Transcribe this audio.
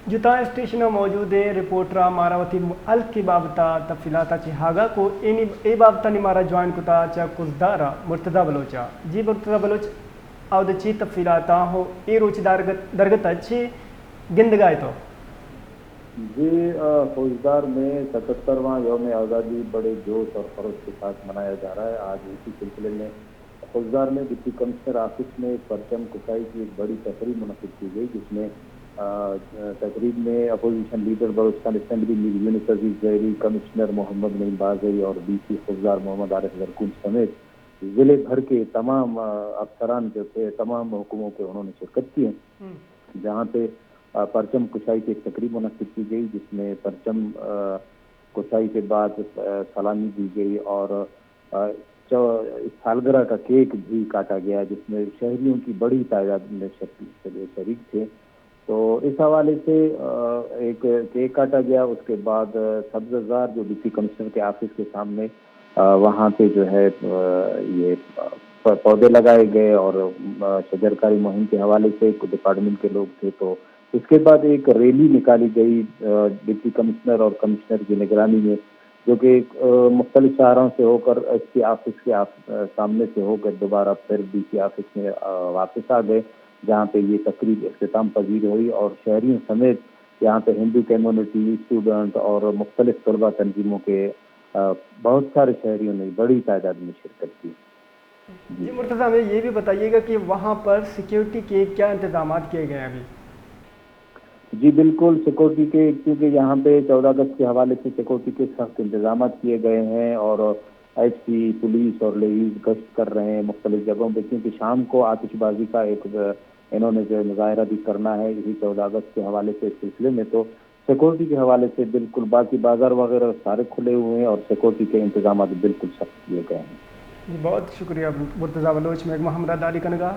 جتا اسٹیشن موجود ہے رپورٹر ماراوتی ال کی بابتا تفصیلات ہاگا کو اے بابتا مارا جوائن کتا چا کزدارا مرتضی بلوچا جی مرتضی بلوچ چی تفصیلات ہو اے روچ درگت اچھی گندگائے تو جی فوجدار میں 77واں یوم آزادی بڑے جوش اور خروش کے ساتھ منایا جا رہا ہے. آج اسی سلسلے میں فوجدار میں ڈپٹی کمشنر آفس میں پرچم کشائی کی ایک بڑی تقریب منعقد کی گئی، جس میں تقریب میں اپوزیشن لیڈر بلوچستان اسمبلی میر یونس عزیز زہری، کمشنر محمد نعیم بازئی اور ڈی سی فوجدار محمد عارف زرکون سمیت ضلع بھر کے تمام افسران جو تھے تمام محکموں کے انہوں نے شرکت کی ہے، جہاں پہ پرچم کشائی کی ایک تقریب منعقد کی گئی، جس میں پرچم کشائی کے بعد سلامی دی گئی اور سالگرہ کا کیک بھی کاٹا گیا، جس میں شہریوں کی بڑی تعداد میں شریک تھے. تو اس حوالے سے ایک کیک کاٹا گیا. اس کے بعد سبززار جو ڈپٹی کمشنر کے آفس کے سامنے وہاں پہ جو ہے یہ پودے لگائے گئے اور شجرکاری مہم کے حوالے سے ڈپارٹمنٹ کے لوگ تھے. تو اس کے بعد ایک ریلی نکالی گئی ڈپٹی کمشنر اور کمشنر کی نگرانی میں، جو کہ مختلف شہروں سے ہو کر ایس پی آفس کے سامنے سے ہو کر دوبارہ پھر ڈی سی آفس میں واپس آ گئے، جہاں پہ یہ تقریب اختتام پذیر ہوئی اور شہریوں سمیت یہاں پہ ہندو کمیونٹی، اسٹوڈنٹ اور مختلف طلبہ تنظیموں کے بہت سارے شہریوں نے بڑی تعداد میں شرکت کی. جی مرتضی ہمیں یہ بھی بتائیے گا کہ وہاں پر سیکیورٹی کے کیا انتظامات کیے گئے ہیں ابھی؟ جی بالکل، سیکورٹی کے کیونکہ یہاں پہ 14 اگست کے حوالے سے سیکورٹی کے سخت انتظامات کیے گئے ہیں اور ایس پی، پولیس اور لیڈیز گشت کر رہے ہیں مختلف جگہوں پہ، کیونکہ شام کو آتش بازی کا ایک انہوں نے جو مظاہرہ بھی کرنا ہے اسی 14 اگست کے حوالے سے. اس سلسلے میں تو سیکورٹی کے حوالے سے بالکل باقی بازار وغیرہ سارے کھلے ہوئے ہیں اور سیکورٹی کے انتظامات بالکل سخت کیے گئے ہیں. جی بہت شکریہ مرتضی بلوچ. میں محمد علی کنگا.